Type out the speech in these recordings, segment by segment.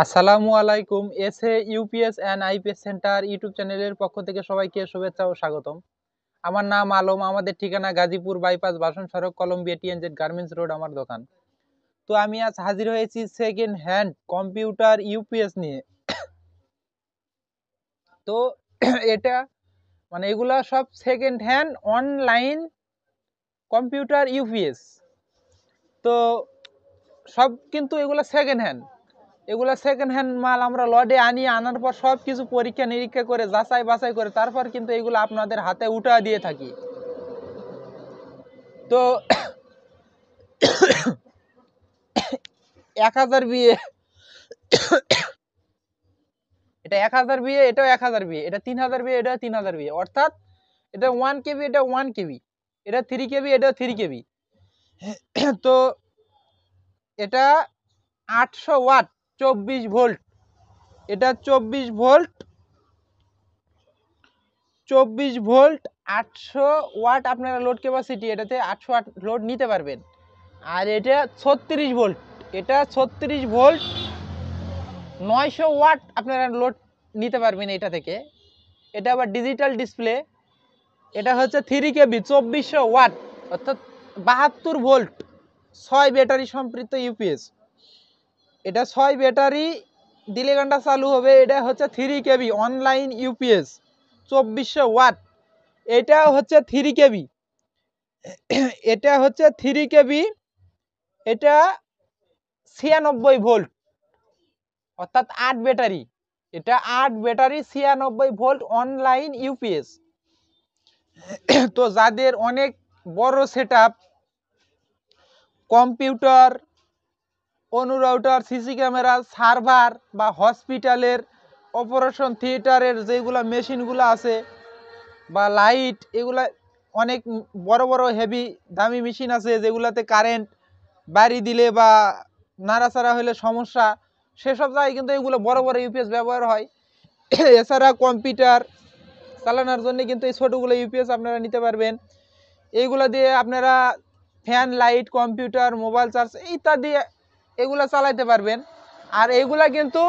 আসসালামু আলাইকুম। SA UPS and IPS centre YouTube চ্যানেলের পক্ষ থেকে সবাইকে শুভেচ্ছা ও স্বাগতম। আমার নাম আলম। আমাদের ঠিকানা গাজীপুর বাইপাস বাসন সড়ক কলম্বিয়া টিএনজেড গার্মেন্টস রোড আমার দোকান। তো আমি আজ হাজির হয়েছি সেকেন্ড হ্যান্ড কম্পিউটার ইউপিএস নিয়ে। তো এটা মানে এগুলা সব second hand online computer UPS. তো সব কিন্তু এগুলা সেকেন্ড হ্যান্ড। এগুলা সেকেন্ড হ্যান্ড মাল আমরা লডে আনার পর সব কিছু পরীক্ষা নিরীক্ষা করে যাচাই বাছাই করে তারপর কিন্তু এগুলো আপনাদের হাতে উঠা দিয়ে থাকি। তো 1000 বিয়ে, এটা 1000 বিয়ে, এটাও 1000 বিয়ে, এটা 3000 বিয়ে, এটাও 3000 বিয়ে, অর্থাৎ এটা 1 কেবি, এটা 1 কেবি, এটা 3 কেবি, এটাও 3 কেবি। তো এটা 800 ওয়াট 24 ভোল্ট, এটা 24 ভোল্ট 800 ওয়াট আপনারা লোড ক্যাপাসিটি, এটাতে 800 ওয়াট লোড নিতে পারবেন। আর এটা 36 ভোল্ট, এটা 36 ভোল্ট 900 ওয়াট আপনারা লোড নিতে পারবেন এটা থেকে। এটা আবার ডিজিটাল ডিসপ্লে, এটা হচ্ছে 3 কেবি 2400 ওয়াট, অর্থাৎ 72 ভোল্ট 6 ব্যাটারি সম্পৃক্ত ইউপিএস। এটা 6 ব্যাটারি দিলে ঘন্টা চালু হবে। এটা হচ্ছে 3 কেবি অনলাইন ইউপিএস 2400 ওয়াট। এটা হচ্ছে 3 কেবি, এটা হচ্ছে 3 কেবি, এটা 96 ভোল্ট, অর্থাৎ 8 ব্যাটারি। এটা 8 ব্যাটারি 96 ভোল্ট অনলাইন ইউপিএস। তো যাদের অনেক বড় সেটআপ, কম্পিউটার, অনুরাউটার, সিসি ক্যামেরা, সার্ভার বা হসপিটালের অপারেশন থিয়েটারের যেগুলো মেশিনগুলো আছে বা লাইট, এগুলা অনেক বড় বড় হেভি দামি মেশিন আছে যেগুলাতে কারেন্ট বাড়ি দিলে বা নাড়াচাড়া হলে সমস্যা, সেসব জায়গায় কিন্তু এগুলো বড় বড় ইউপিএস ব্যবহার হয়। এছাড়া কম্পিউটার চালানোর জন্য কিন্তু এই ছোটোগুলো ইউপিএস আপনারা নিতে পারবেন। এইগুলো দিয়ে আপনারা fan, light, computer, mobile charge ইত্যাদি এগুলো চালাইতে পারবেন। আর এইগুলা কিন্তু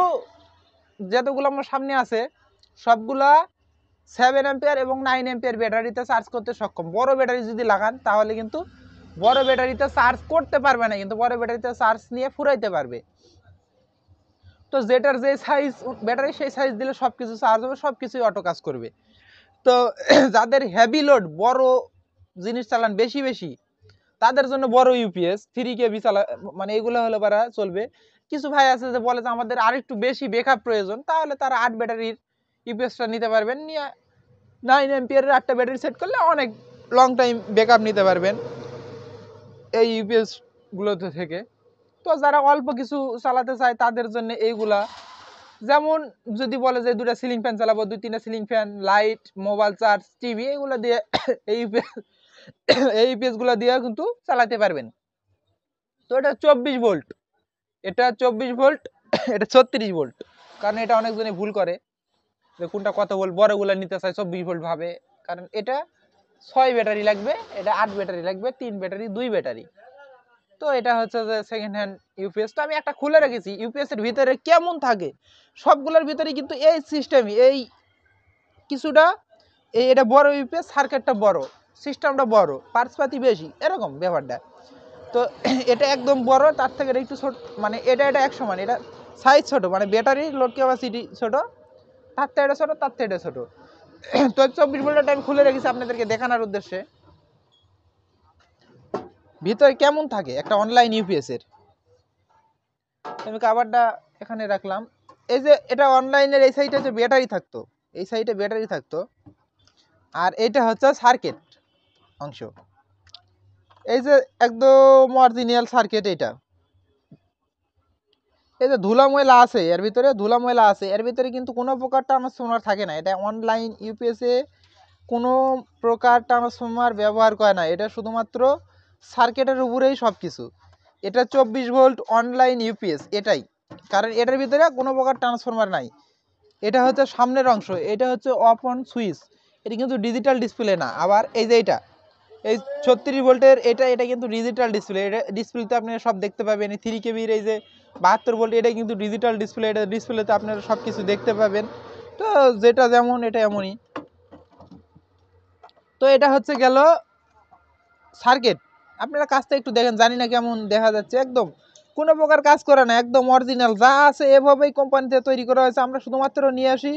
যতগুলো আমার সামনে আছে সবগুলা 7 অ্যাম্পিয়ার এবং 9 অ্যাম্পিয়ার ব্যাটারিতে চার্জ করতে সক্ষম। বড় ব্যাটারি যদি লাগান তাহলে কিন্তু বড় ব্যাটারিতে চার্জ করতে পারবে না, কিন্তু বড় ব্যাটারিতে চার্জ নিয়ে ফুরাইতে পারবে। তো যেটার যে সাইজ ব্যাটারি সেই সাইজ দিলে সব কিছু চার্জ হবে, সব কিছুই অটো কাজ করবে। তো যাদের হেভি লোড, বড় জিনিস চালান বেশি বেশি, তাদের জন্য বড় ইউপিএস 3 কেবি চালা মানে এগুলো হলে পারা চলবে। কিছু ভাই আছে যে বলে যে আমাদের আরেকটু বেশি ব্যাকআপ প্রয়োজন, তাহলে তারা 8 ব্যাটারির ইউপিএসটা নিতে পারবেন। নিয়ে 9 অ্যাম্পিয়ারের 8টা ব্যাটারি সেট করলে অনেক লং টাইম ব্যাকআপ নিতে পারবেন এই ইউপিএস গুলোতে থেকে। তো যারা অল্প কিছু চালাতে চায় তাদের জন্য এইগুলা, যেমন যদি বলে যে 2টা সিলিং ফ্যান চালাবো, 2-3টা ceiling fan, light, mobile charge, TV, এগুলো দিয়ে এই ইউপিএস গুলো দিয়ে কিন্তু চালাতে পারবেন। তো এটা 24 ভোল্ট, এটা 24 ভোল্ট, এটা 36 ভোল্ট, কারণ এটা অনেকজনে ভুল করে যে কোনটা কত ভোল্ট, বড়গুলো নিতে চায় 24 ভোল্ট ভাবে, কারণ এটা 6 ব্যাটারি লাগবে, এটা 8 ব্যাটারি লাগবে, 3 ব্যাটারি 2 ব্যাটারি। তো এটা হচ্ছে যে সেকেন্ড হ্যান্ড ইউপিএস। তো আমি একটা খুলে রেখেছি ইউপিএস এর ভিতরে কেমন থাকে। সবগুলোর ভিতরে কিন্তু এই সিস্টেমই, এই কিছুটা এটা বড় ইউপিএস, সার্কিটটা বড়, সিস্টেমটা বড়, পার্টসপাতি বেশি, এরকম ব্যাপারটা। তো এটা একদম বড়, তার থেকে একটু ছোট, মানে এটা এক সমান, এটা সাইজ ছোট, মানে ব্যাটারি লোড ক্যাপাসিটি ছোট, তার থেকে এটা ছোট, তার থেকে এটা ছোট। তো 24 ভোল্টের আমি খুলে রেখেছি আপনাদেরকে দেখানোর উদ্দেশ্যে ভিতরে কেমন থাকে একটা অনলাইন ইউপিএস এর। আমি কাভারটা এখানে রাখলাম। এই যে এটা অনলাইনের এই সাইডে যে ব্যাটারি থাকতো, এই সাইডে ব্যাটারি থাকতো, আর এটা হচ্ছে সার্কিট অংশ। এই যে একদম অরিজিনাল সার্কিট। এটা এই যে ধুলা ময়লা আছে এর ভিতরে, ধুলা ময়লা আছে এর ভিতরে, কিন্তু কোনো প্রকার ট্রান্সফর্মার থাকে না। এটা অনলাইন ইউপিএসে কোনো প্রকার ট্রান্সফর্মার ব্যবহার করে না, এটা শুধুমাত্র সার্কিটের উপরেই সব কিছু। এটা 24 ভোল্ট অনলাইন ইউপিএস এটাই, কারণ এটার ভিতরে কোনো প্রকার ট্রান্সফর্মার নাই। এটা হচ্ছে সামনের অংশ, এটা হচ্ছে অফ অন সুইচ, এটা কিন্তু ডিজিটাল ডিসপ্লে না। আবার এই যে এই 36 ভোল্টের এটা এটা কিন্তু ডিজিটাল ডিসপ্লে, এটা ডিসপ্লেতে আপনারা সব দেখতে পাবেন। এই 3 কেবির এই যে 72 ভোল্ট এটা কিন্তু ডিজিটাল ডিসপ্লে, এটা ডিসপ্লেতে আপনারা সব কিছু দেখতে পাবেন। তো যেটা যেমন এটা এমনই। তো এটা হচ্ছে গেল সার্কিট। আপনারা কাজটা একটু দেখেন, জানি না কেমন দেখা যাচ্ছে, একদম কোনো প্রকার কাজ করে না, একদম অরিজিনাল যা আছে এভাবেই কোম্পানিতে তৈরি করা হয়েছে। আমরা শুধুমাত্র নিয়ে আসি,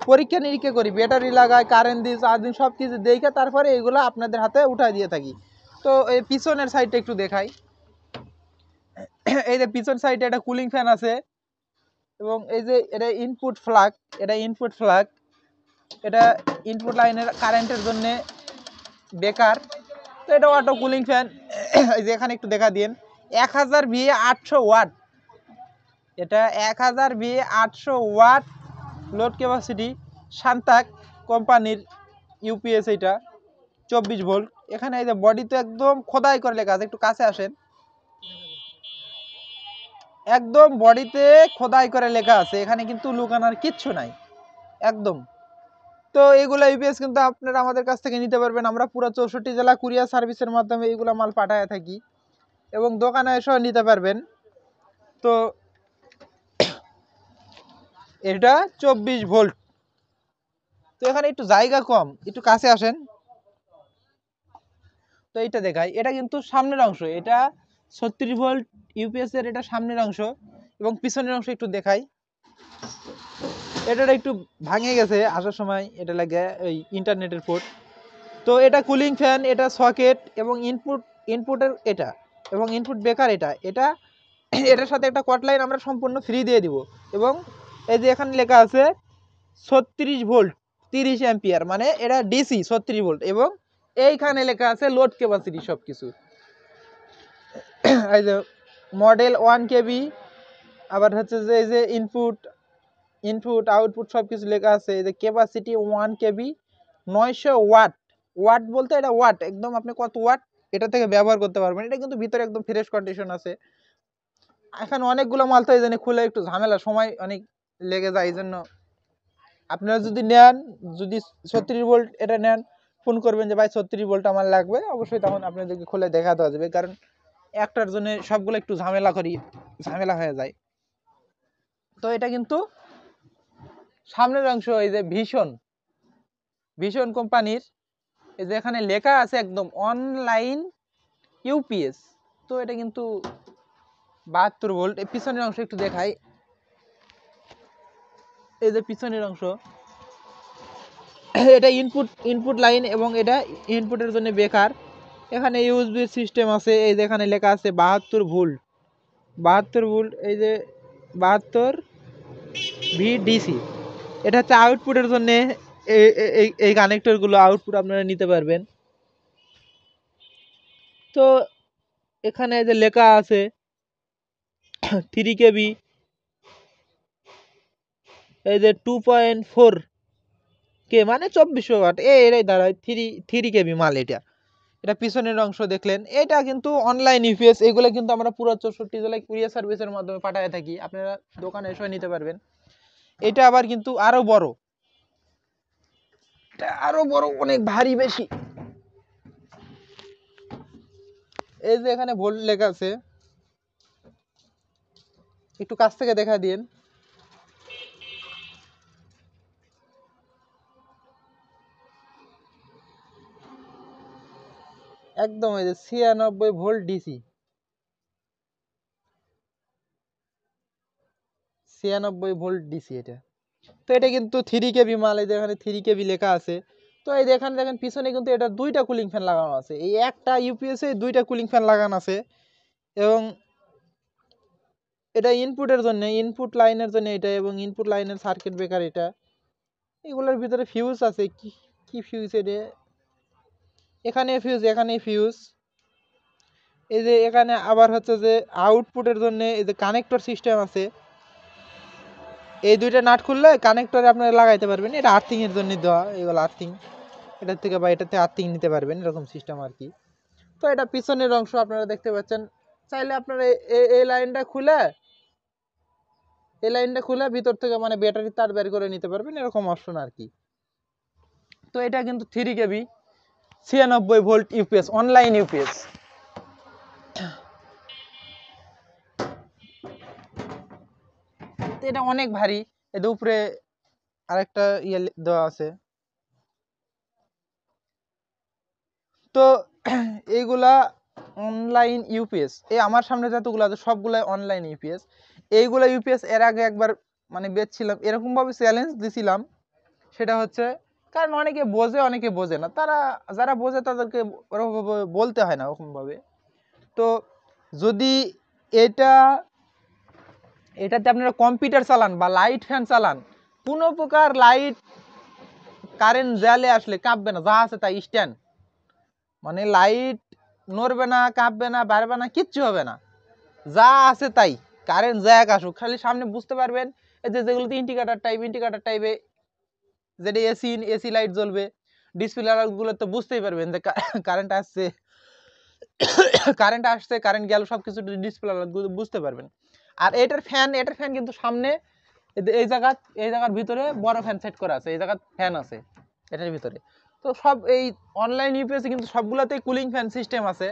পরীক্ষা নিরীক্ষা করি, ব্যাটারি লাগাই, কারেন্ট দিই, চার্জিং সব কিছু দেখে তারপরে এগুলো আপনাদের হাতে উঠাই দিয়ে থাকি। তো এই পিছনের সাইডটা একটু দেখাই। এই যে পিছন সাইডে একটা কুলিং ফ্যান আছে, এবং এই যে এটা ইনপুট ফ্লাগ, এটা ইনপুট ফ্লাগ, এটা ইনপুট লাইনের কারেন্টের জন্য বেকার। তো এটা অটো কুলিং ফ্যান। এই যে এখানে একটু দেখা দিন, 1000 ভিএ 800 ওয়াট, এটা 1000 ভিএ 800 ওয়াট লোড ক্যাপাসিটি, শান্তাক কোম্পানির ইউপিএস, এটা 24 ভোল্ট। এখানে এই যে বডিতে একদম খোদাই করে লেখা আছে, একটু কাছে আসেন, একদম বডিতে খোদাই করে লেখা আছে, এখানে কিন্তু লুকানোর কিচ্ছু নাই একদম। তো এইগুলো ইউপিএস কিন্তু আপনারা আমাদের কাছ থেকে নিতে পারবেন। আমরা পুরো 64 জেলা কুরিয়ার সার্ভিসের মাধ্যমে এইগুলো মাল পাঠায় থাকি, এবং দোকানে এসেও নিতে পারবেন। তো এটা 24 ভোল্ট। তো এখানে একটু জায়গা কম, একটু কাছে আসেন। তো এইটা দেখাই, এটা কিন্তু সামনের অংশ, এটা 36 ভোল্ট ইউপিএস এর এটা সামনের অংশ, এবং পিছনের অংশ একটু দেখাই। এটা একটু ভাঙে গেছে আসার সময়, এটা লাগে ওই ইন্টারনেটের পোর্ট। তো এটা কুলিং ফ্যান, এটা সকেট, এবং ইনপুটের এটা, এবং ইনপুট বেকার এটা এটা এটার সাথে একটা কট লাইন আমরা সম্পূর্ণ ফ্রি দিয়ে দিব। এবং এই যে এখানে লেখা আছে 36 ভোল্ট 30 অ্যাম্পিয়ার, মানে এটা ডিসি 36 ভোল্ট, এবং এইখানে লেখা আছে লোড ক্যাপাসিটি সব কিছু। এই যে মডেল 1 কেবি, আবার হচ্ছে যে এই যে ইনপুট আউটপুট সব কিছু লেখা আছে। এই যে ক্যাপাসিটি 1 কেবি 900 ওয়াট, ওয়াট বলতে এটা ওয়াট, একদম আপনি কত ওয়াট এটা থেকে ব্যবহার করতে পারবেন। এটা কিন্তু ভিতরে একদম ফ্রেশ কন্ডিশন আছে। এখানে অনেকগুলো মাল তো এই জন্য খুলে একটু ঝামেলা, সময় অনেক লেগে যায়। এই জন্য আপনারা যদি নেন, যদি 36 ভোল্ট এটা নেন, ফোন করবেন যে ভাই 36 ভোল্ট আমার লাগবে, অবশ্যই তখন আপনাদেরকে খুলে দেখা দেওয়া যাবে। কারণ একটার জন্য সবগুলো একটু ঝামেলা হয়ে যায়। তো এটা কিন্তু সামনের অংশ, এই যে ভীষণ কোম্পানির, এই যে এখানে লেখা আছে একদম অনলাইন ইউপিএস। তো এটা কিন্তু 72 ভোল্ট। এই পিছনের অংশ একটু দেখাই, এই যে পিছনের অংশ, এটা ইনপুট লাইন, এবং এটা ইনপুটের জন্য বেকার। এখানে ইউএসবি সিস্টেম আছে, এই যে এখানে লেখা আছে 72 ভোল্ট, 72 ভোল্ট, এই যে 72 ভিডিসি, এটা হচ্ছে আউটপুটের জন্য। এই কানেক্টরগুলো আউটপুট আপনারা নিতে পারবেন। তো এখানে যে লেখা আছে 3 কেবি, এই যে 2.4 কে, মানে 2400 ওয়াট, এরাই দাঁড়ায় 3 কেবি মাল। এটা পিছনের অংশ দেখলেন, এটা কিন্তু অনলাইন ইউপিএস। এগুলো কিন্তু আমরা পুরো 64 জেলায় কুরিয়ার সার্ভিসের মাধ্যমে পাঠায় থাকি, আপনারা দোকানে এসে নিতে পারবেন। এটা আবার কিন্তু আরো বড়, এটা আরো বড়, অনেক ভারী বেশি। এই যে এখানে ভোল্ট লেখা আছে, একটু কাছ থেকে দেখা দিন। একদম এই যে 96 ভোল্ট ডিসি, 96 ভোল্ট ডিসি এটা। তো এটা কিন্তু 3 কেবি মাল, এই যে এখানে 3 কেবি লেখা আছে। তো এই যে এখানে দেখেন পিছনে কিন্তু এটা দুইটা কুলিং ফ্যান লাগানো আছে, এই একটা ইউপিএস এ দুইটা কুলিং ফ্যান লাগানো আছে। এবং এটা ইনপুটের জন্য, ইনপুট লাইনের জন্য এটা, এবং ইনপুট লাইনের সার্কিট ব্রেকার এটা। এগুলোর ভিতরে ফিউজ আছে, কি কি ফিউজ এটা, এখানে ফিউজ, এখানে ফিউজ। এই যে এখানে আবার হচ্ছে যে আউটপুটের জন্য এই যে কানেক্টর সিস্টেম আছে, এই দুইটা নাট খুললে কানেক্টরে আপনারা লাগাইতে পারবেন। এটা আর্থিং এর জন্য দেওয়া, এগুলো আর্থিং, এটার থেকে বা এটাতে আর্থিং নিতে পারবেন, এরকম সিস্টেম আর কি। তো এটা পিছনের অংশ আপনারা দেখতে পাচ্ছেন। চাইলে আপনারা এই লাইনটা খুলে ভিতর থেকে মানে ব্যাটারি তার বের করে নিতে পারবেন, এরকম অপশন আর কি। তো এটা কিন্তু 3 কেবি, 96 ভোল্ট ইউপিএস, অনলাইন ইউপিএস। এটা অনেক ভারী, এর উপরে আরেকটা ইয়ে দেওয়া আছে। তো এইগুলা অনলাইন ইউপিএস, এই আমার সামনে যতগুলো আছে সবগুলাই অনলাইন ইউপিএস। এইগুলা ইউপিএস এর আগে একবার মানে বেচছিলাম, এরকম ভাবে চ্যালেঞ্জ দিছিলাম। সেটা হচ্ছে, কারণ অনেকে বোঝে অনেকে বোঝে না, তারা যারা বোঝে তাদেরকে ওরকমভাবে বলতে হয় না ওরকমভাবে। তো যদি এটা এটাতে আপনারা কম্পিউটার চালান বা লাইট ফ্যান চালান, কোনো প্রকার লাইট কারেন্ট জ্বালে আসলে কাঁপবে না, যা আছে তাই স্ট্যান্ড, মানে লাইট নড়বে না, কাঁপবে না, বাড়বে না, কিচ্ছু হবে না, যা আছে তাই। কারেন্ট জ্যাক আসুক, খালি সামনে বুঝতে পারবেন এই যে যেগুলোতে ইন্ডিকেটার টাইপে যেটা এসি এসি লাইট জ্বলবে, ডিসপ্লে গুলো তো বুঝতেই পারবেন যে কারেন্ট আসছে, কারেন্ট গেল, সবকিছু ডিসপ্লে বুঝতে পারবেন। আর এটার ফ্যান কিন্তু সামনে এই জায়গার ভিতরে বড় ফ্যান সেট করা আছে, এই জায়গার ফ্যান আছে এটার ভিতরে। তো সব এই অনলাইন ইউপিএস কিন্তু সবগুলোতেই কুলিং ফ্যান সিস্টেম আছে,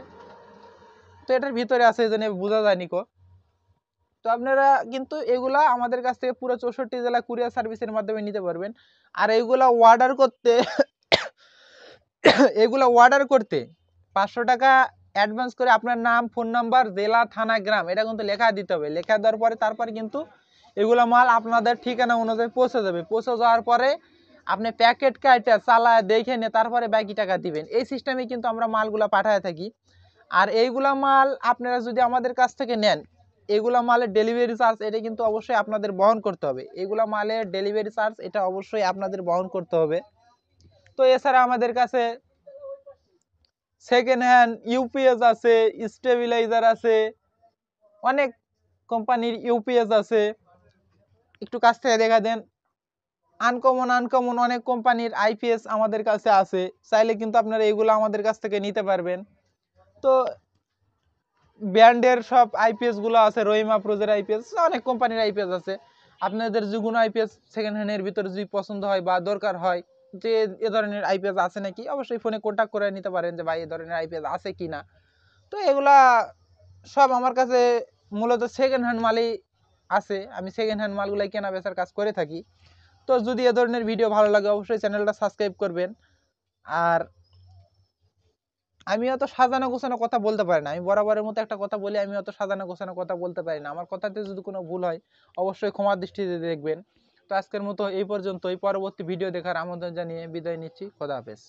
তো এটার ভিতরে আছে, এই জন্য বোঝা যায়নি কো। তো আপনারা কিন্তু এগুলা আমাদের কাছ থেকে পুরো 64 জেলা কুরিয়ার সার্ভিসের মাধ্যমে নিতে পারবেন। আর এগুলা অর্ডার করতে এগুলা অর্ডার করতে 500 টাকা অ্যাডভান্স করে আপনার নাম, ফোন নাম্বার, জেলা, থানা, গ্রাম এটা কিন্তু লেখা দিতে হবে। লেখা দেওয়ার পরে তারপরে কিন্তু এগুলা মাল আপনাদের ঠিকানা অনুযায়ী পৌঁছে যাবে। পৌঁছে যাওয়ার পরে আপনি প্যাকেট কাইটা চালায় দেখে নিয়ে তারপরে বাকি টাকা দিবেন। এই সিস্টেমে কিন্তু আমরা মালগুলা পাঠায় থাকি। আর এইগুলা মাল আপনারা যদি আমাদের কাছ থেকে নেন, এগুলা মালের ডেলিভারি চার্জ এটা কিন্তু অবশ্যই আপনাদের বহন করতে হবে। এগুলা মালের ডেলিভারি চার্জ এটা অবশ্যই আপনাদের বহন করতে হবে। তো এছাড়া আমাদের কাছে সেকেন্ড হ্যান্ড ইউপিএস আছে, স্টেবিলাইজার আছে, অনেক কোম্পানির ইউপিএস আছে। একটু কাছ থেকে দেখা দেন, আনকমন অনেক কোম্পানির আইপিএস আমাদের কাছে আছে, চাইলে কিন্তু আপনারা এগুলো আমাদের কাছ থেকে নিতে পারবেন। তো ব্র্যান্ডের সব আইপিএস গুলো আছে, রহিমা প্রোজের আইপিএস, অনেক কোম্পানির আইপিএস আছে। আপনাদের যে কোনো আইপিএস সেকেন্ড হ্যান্ডের ভিতরে যদি পছন্দ হয় বা দরকার হয় যে এ ধরনের আইপিএস আছে নাকি, অবশ্যই ফোনে কন্ট্যাক্ট করে নিতে পারেন যে ভাই এ ধরনের আইপিএস আছে কি না। তো এগুলা সব আমার কাছে মূলত সেকেন্ড হ্যান্ড মালই আছে, আমি সেকেন্ড হ্যান্ড মালগুলাই কেনা বেচার কাজ করে থাকি। তো যদি এ ধরনের ভিডিও ভালো লাগে অবশ্যই চ্যানেলটা সাবস্ক্রাইব করবেন। আর আমি অত সাজানো গোছানো কথা বলতে পারি না, আমি বরাবরের মতো একটা কথা বলি, আমি অত সাজানো গোছানো কথা বলতে পারি না। আমার কথাতে যদি কোনো ভুল হয় অবশ্যই ক্ষমার দৃষ্টিতে দেখবেন। তো আজকের মতো এই পর্যন্তই, পরবর্তী ভিডিও দেখার আমন্ত্রণ জানিয়ে বিদায় নিচ্ছি। খোদা হাফেজ।